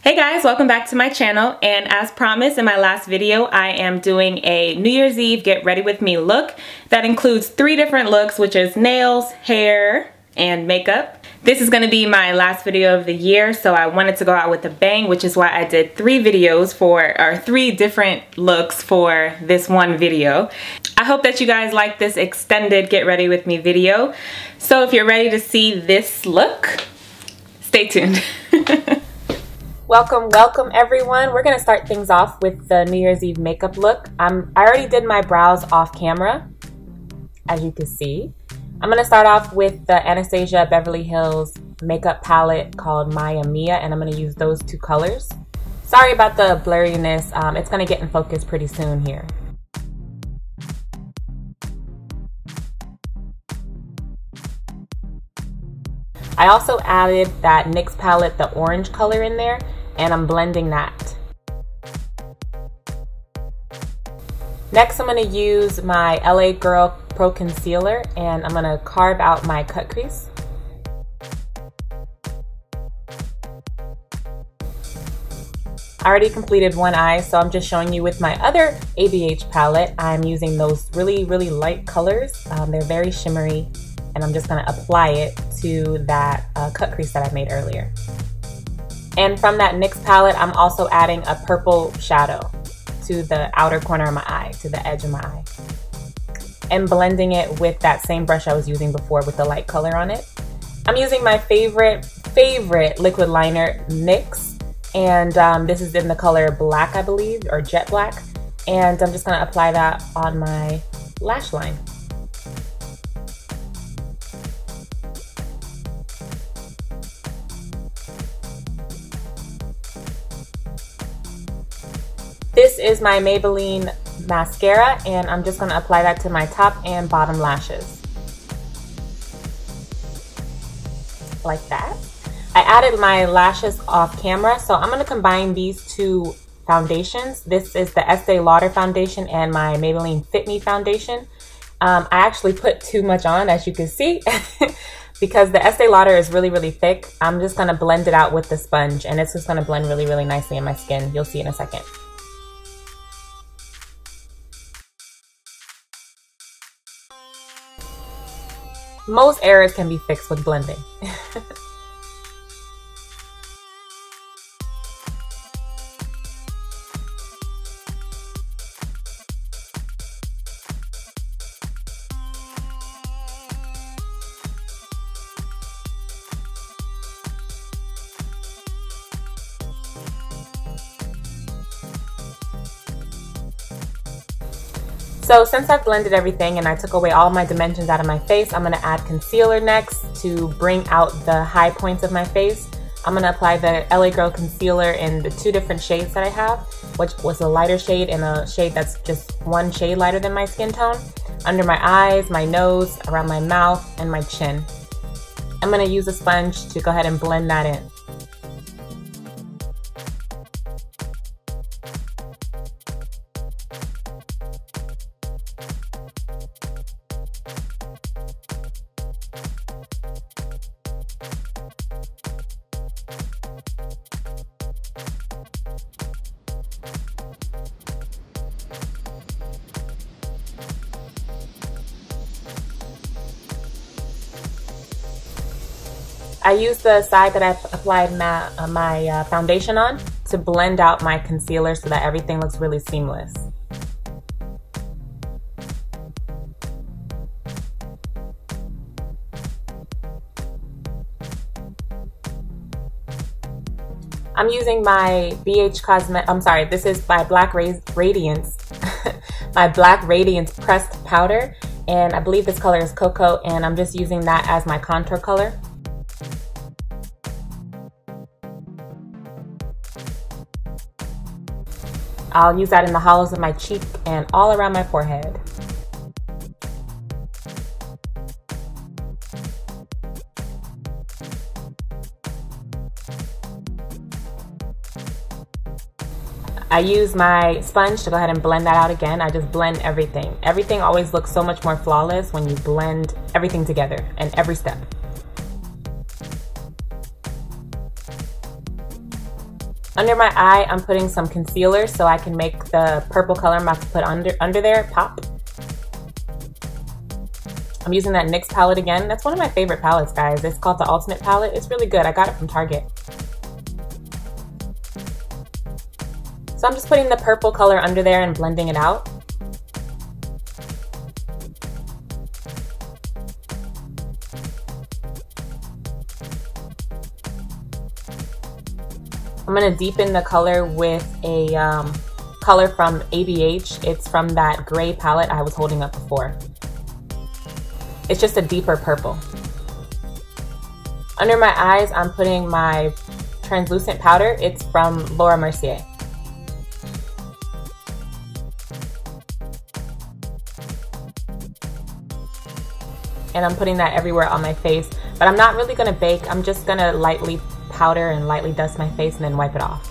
Hey guys, welcome back to my channel, and as promised in my last video, I am doing a New Year's Eve get ready with me look that includes 3 different looks, which is nails, hair, and makeup. This is going to be my last video of the year, so I wanted to go out with a bang, which is why I did 3 different looks for this one video. I hope that you guys like this extended get ready with me video. So if you're ready to see this look, stay tuned. Welcome everyone. We're gonna start things off with the New Year's Eve makeup look. I already did my brows off camera, as you can see. I'm gonna start off with the Anastasia Beverly Hills makeup palette called Maya Mia, and I'm gonna use those 2 colors. Sorry about the blurriness. It's gonna get in focus pretty soon here. I also added that NYX palette, the orange color in there, and I'm blending that. Next, I'm going to use my LA Girl Pro Concealer, and I'm going to carve out my cut crease. I already completed one eye, so I'm just showing you with my other ABH palette. I'm using those really light colors. They're very shimmery, and I'm just going to apply it to that cut crease that I made earlier. And from that NYX palette, I'm also adding a purple shadow to the outer corner of my eye, to the edge of my eye. And blending it with that same brush I was using before with the light color on it. I'm using my favorite liquid liner, NYX. And this is in the color black, I believe, or jet black. And I'm just gonna apply that on my lash line. This is my Maybelline mascara, and I'm just going to apply that to my top and bottom lashes. Like that. I added my lashes off camera, so I'm going to combine these 2 foundations. This is the Estee Lauder foundation and my Maybelline Fit Me foundation. I actually put too much on, as you can see, because the Estee Lauder is really thick. I'm just going to blend it out with the sponge, and it's just going to blend really nicely in my skin. You'll see in a second. Most errors can be fixed with blending. So since I've blended everything and I took away all my dimensions out of my face, I'm going to add concealer next to bring out the high points of my face. I'm going to apply the LA Girl concealer in the 2 different shades that I have, which was a lighter shade and a shade that's just 1 shade lighter than my skin tone, under my eyes, my nose, around my mouth, and my chin. I'm going to use a sponge to go ahead and blend that in. I used the side that I applied my foundation on to blend out my concealer so that everything looks really seamless. I'm using my BH Cosmetics, I'm sorry, this is my Black Radiance, my Black Radiance pressed powder, and I believe this color is Cocoa, and I'm just using that as my contour color. I'll use that in the hollows of my cheek and all around my forehead. I use my sponge to go ahead and blend that out again. I just blend everything. Everything always looks so much more flawless when you blend everything together and every step. Under my eye, I'm putting some concealer so I can make the purple color I'm about to put under there pop. I'm using that NYX palette again. That's one of my favorite palettes, guys. It's called the Ultimate palette. It's really good. I got it from Target. So I'm just putting the purple color under there and blending it out. I'm going to deepen the color with a color from ABH. It's from that gray palette I was holding up before. It's just a deeper purple. Under my eyes, I'm putting my translucent powder. It's from Laura Mercier. And I'm putting that everywhere on my face. But I'm not really going to bake. I'm just going to lightly powder and lightly dust my face and then wipe it off.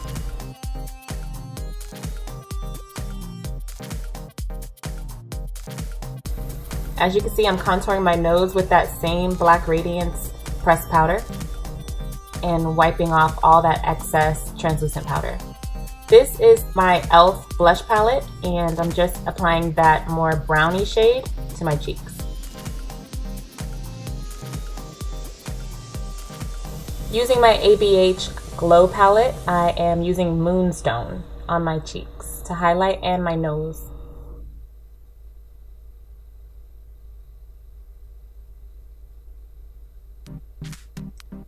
As you can see, I'm contouring my nose with that same Black Radiance pressed powder and wiping off all that excess translucent powder. This is my e.l.f. blush palette, and I'm just applying that more brownie shade to my cheeks. Using my ABH Glow palette, I am using Moonstone on my cheeks to highlight and my nose.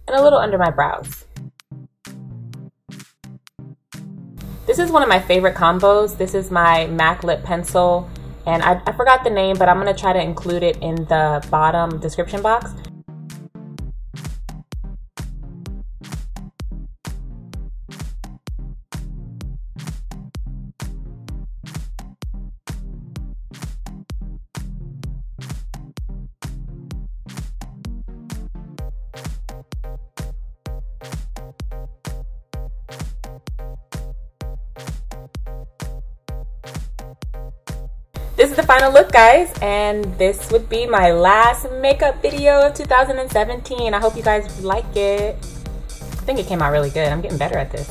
And a little under my brows. This is one of my favorite combos. This is my MAC lip pencil, and I forgot the name, but I'm going to try to include it in the bottom description box. This is the final look, guys, and this would be my last makeup video of 2017. I hope you guys like it. I think it came out really good. I'm getting better at this.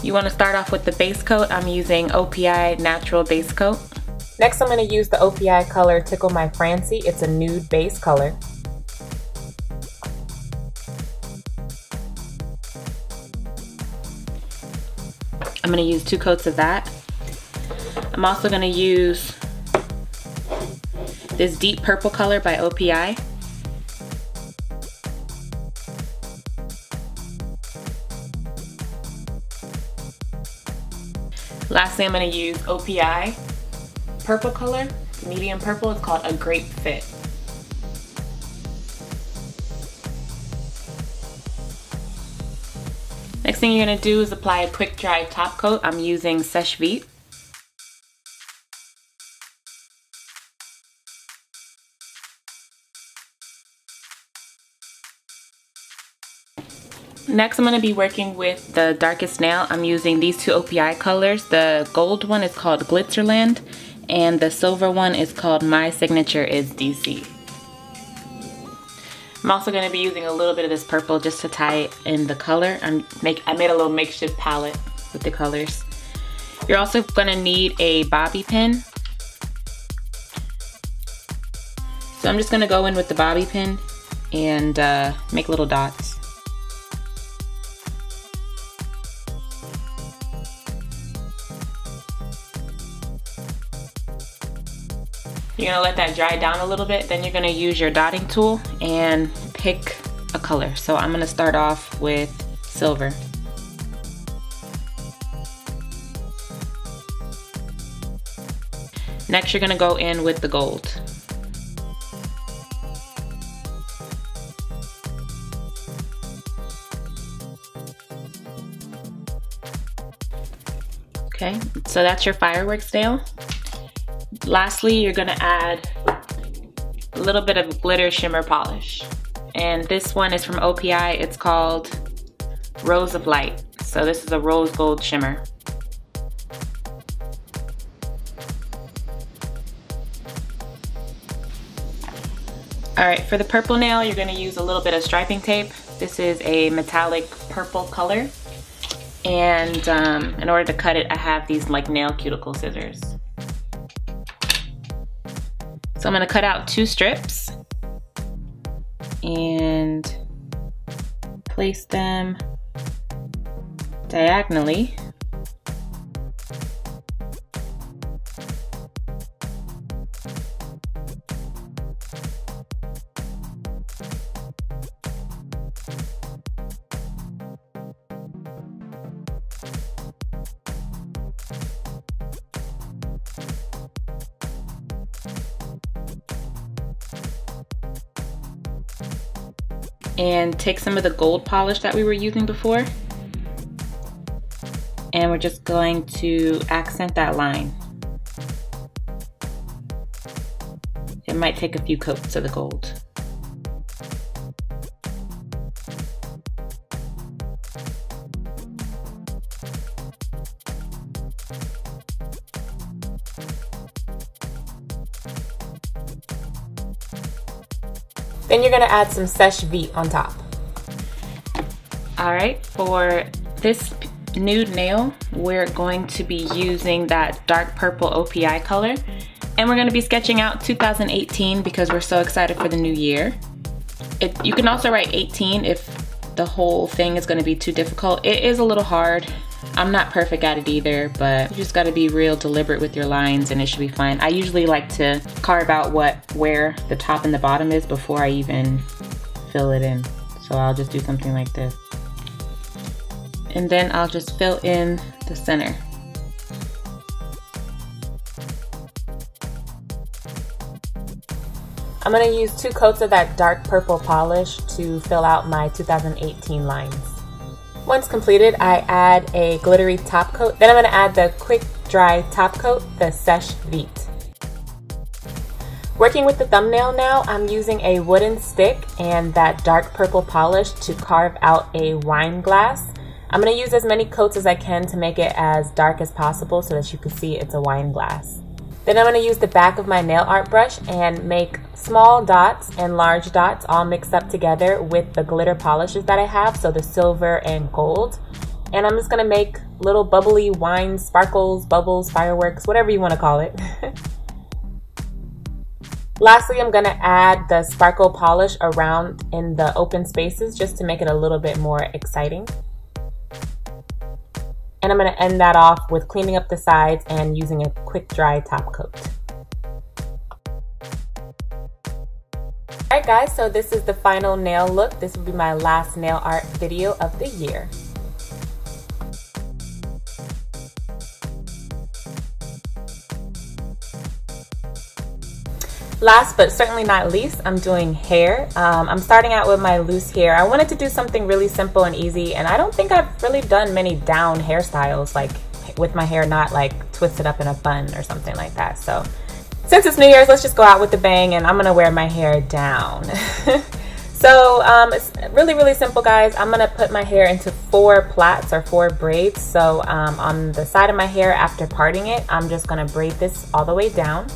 You want to start off with the base coat. I'm using OPI Natural Base Coat. Next, I'm going to use the OPI color Tickle My Francie. It's a nude base color. I'm going to use 2 coats of that. I'm also going to use this deep purple color by OPI. Lastly, I'm going to use OPI purple color, medium purple. It's called A Great Fit. Next thing you're going to do is apply a quick dry top coat. I'm using Seche Vite. Next, I'm going to be working with the darkest nail. I'm using these 2 OPI colors. The gold one is called Glitzerland, and the silver one is called My Signature is DC. I'm also going to be using a little bit of this purple just to tie in the color. I made a little makeshift palette with the colors. You're also going to need a bobby pin. So I'm just going to go in with the bobby pin and make little dots. You're going to let that dry down a little bit, then you're going to use your dotting tool and pick a color. So I'm going to start off with silver. Next, you're going to go in with the gold. Okay, so that's your fireworks nail. Lastly, you're going to add a little bit of glitter shimmer polish. And this one is from OPI. It's called Rose of Light. So this is a rose gold shimmer. All right, for the purple nail, you're gonna use a little bit of striping tape. This is a metallic purple color. And in order to cut it, I have these like nail cuticle scissors. So I'm gonna cut out 2 strips and place them diagonally. And take some of the gold polish that we were using before, and we're just going to accent that line. It might take a few coats of the gold. Then you're gonna add some Seche Vite on top. All right, for this nude nail, we're going to be using that dark purple OPI color, and we're gonna be sketching out 2018 because we're so excited for the new year. You can also write 18 if the whole thing is gonna be too difficult. It is a little hard. I'm not perfect at it either, but you just gotta be real deliberate with your lines and it should be fine. I usually like to carve out where the top and the bottom is before I even fill it in. So I'll just do something like this. And then I'll just fill in the center. I'm gonna use 2 coats of that dark purple polish to fill out my 2018 lines. Once completed, I add a glittery top coat. Then I'm gonna add the quick dry top coat, the Seche Vite. Working with the thumbnail now, I'm using a wooden stick and that dark purple polish to carve out a wine glass. I'm gonna use as many coats as I can to make it as dark as possible so that you can see it's a wine glass. Then I'm gonna use the back of my nail art brush and make small dots and large dots all mixed up together with the glitter polishes that I have, so the silver and gold. And I'm just gonna make little bubbly wine sparkles, bubbles, fireworks, whatever you wanna call it. Lastly, I'm gonna add the sparkle polish around in the open spaces just to make it a little bit more exciting. And I'm gonna end that off with cleaning up the sides and using a quick dry top coat. Alright guys, so this is the final nail look. This will be my last nail art video of the year. Last but certainly not least, I'm doing hair. I'm starting out with my loose hair. I wanted to do something really simple and easy, and I don't think I've really done many down hairstyles, like with my hair not like twisted up in a bun or something like that. So since it's New Year's, let's just go out with a bang, and I'm gonna wear my hair down. So it's really simple, guys. I'm gonna put my hair into 4 plaits or 4 braids. So on the side of my hair after parting it, I'm just gonna braid this all the way down.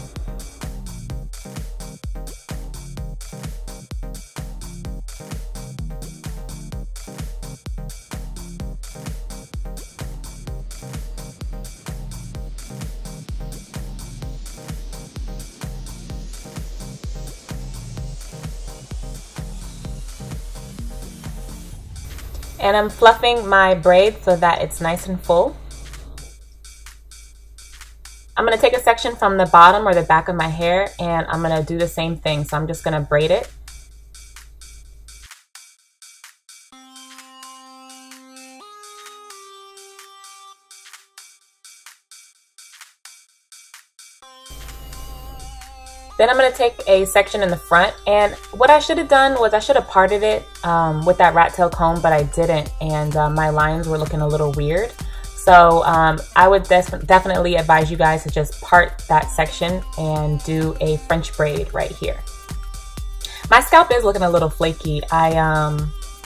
And I'm fluffing my braid so that it's nice and full. I'm gonna take a section from the bottom or the back of my hair and I'm gonna do the same thing. So I'm just gonna braid it. Then I'm going to take a section in the front, and what I should have done was I should have parted it with that rat tail comb, but I didn't, and my lines were looking a little weird. So I would definitely advise you guys to just part that section and do a French braid right here. My scalp is looking a little flaky. I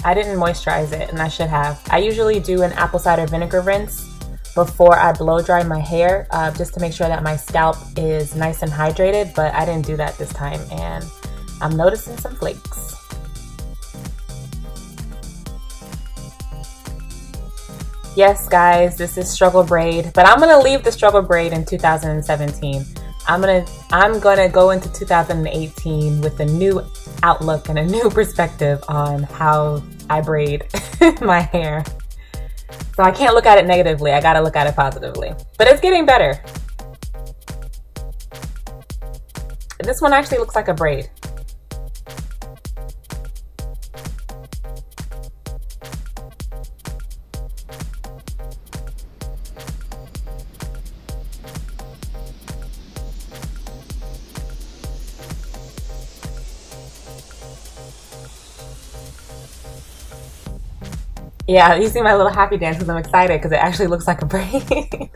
I didn't moisturize it, and I should have. I usually do an apple cider vinegar rinse before I blow dry my hair, just to make sure that my scalp is nice and hydrated, but I didn't do that this time, and I'm noticing some flakes. Yes, guys, this is struggle braid, but I'm gonna leave the struggle braid in 2017. I'm gonna go into 2018 with a new outlook and a new perspective on how I braid my hair. So I can't look at it negatively, I gotta look at it positively. But it's getting better. This one actually looks like a braid. Yeah, you see my little happy dance because I'm excited because it actually looks like a braid.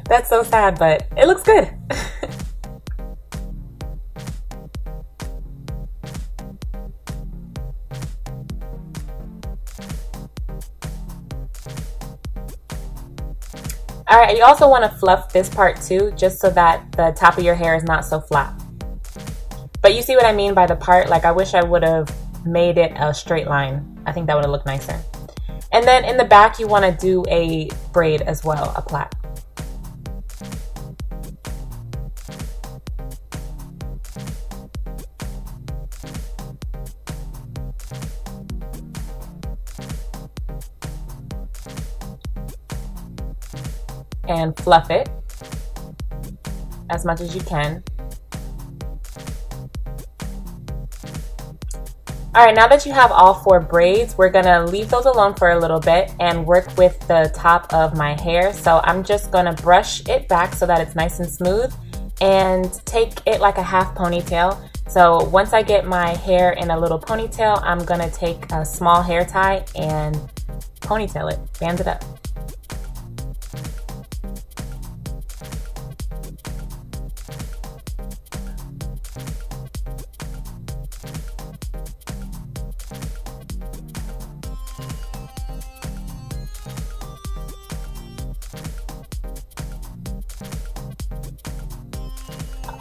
That's so sad, but it looks good. All right, you also want to fluff this part too, just so that the top of your hair is not so flat. But you see what I mean by the part? Like, I wish I would have made it a straight line. I think that would have looked nicer. And then in the back, you want to do a braid as well, a plait. And fluff it as much as you can. All right, now that you have all 4 braids, we're gonna leave those alone for a little bit and work with the top of my hair. So I'm just gonna brush it back so that it's nice and smooth and take it like a half ponytail. So once I get my hair in a little ponytail, I'm gonna take a small hair tie and ponytail it, band it up.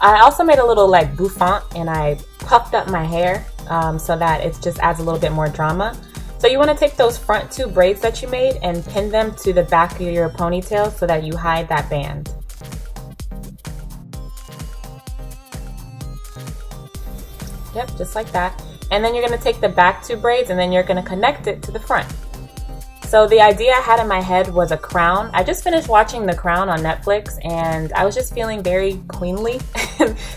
I also made a little like bouffant and I puffed up my hair so that it just adds a little bit more drama. So you want to take those front 2 braids that you made and pin them to the back of your ponytail so that you hide that band. Yep, just like that. And then you're going to take the back 2 braids and then you're going to connect it to the front. So the idea I had in my head was a crown. I just finished watching The Crown on Netflix and I was just feeling very queenly.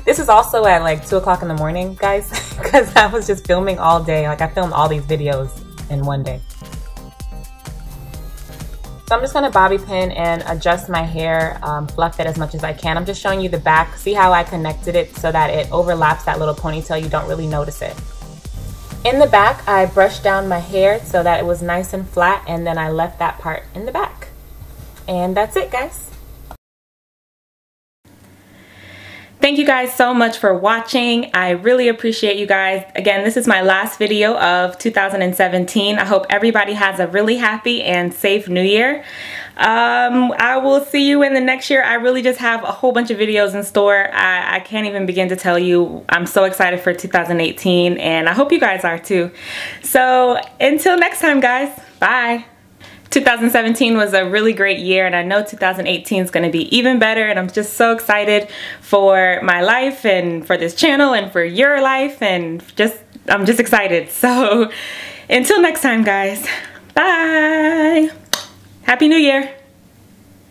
This is also at like 2 o'clock in the morning, guys, because I was just filming all day. Like, I filmed all these videos in one day. So I'm just gonna bobby pin and adjust my hair, fluff it as much as I can. I'm just showing you the back. See how I connected it so that it overlaps that little ponytail, you don't really notice it. In the back, I brushed down my hair so that it was nice and flat, and then I left that part in the back. And that's it, guys. Thank you guys so much for watching. I really appreciate you guys. Again, this is my last video of 2017. I hope everybody has a really happy and safe new year. I will see you in the next year. I really just have a whole bunch of videos in store. I can't even begin to tell you. I'm so excited for 2018 and I hope you guys are too. So until next time, guys, bye. 2017 was a really great year and I know 2018 is going to be even better, and I'm just so excited for my life and for this channel and for your life, and I'm just excited. So until next time, guys, bye. Happy New Year.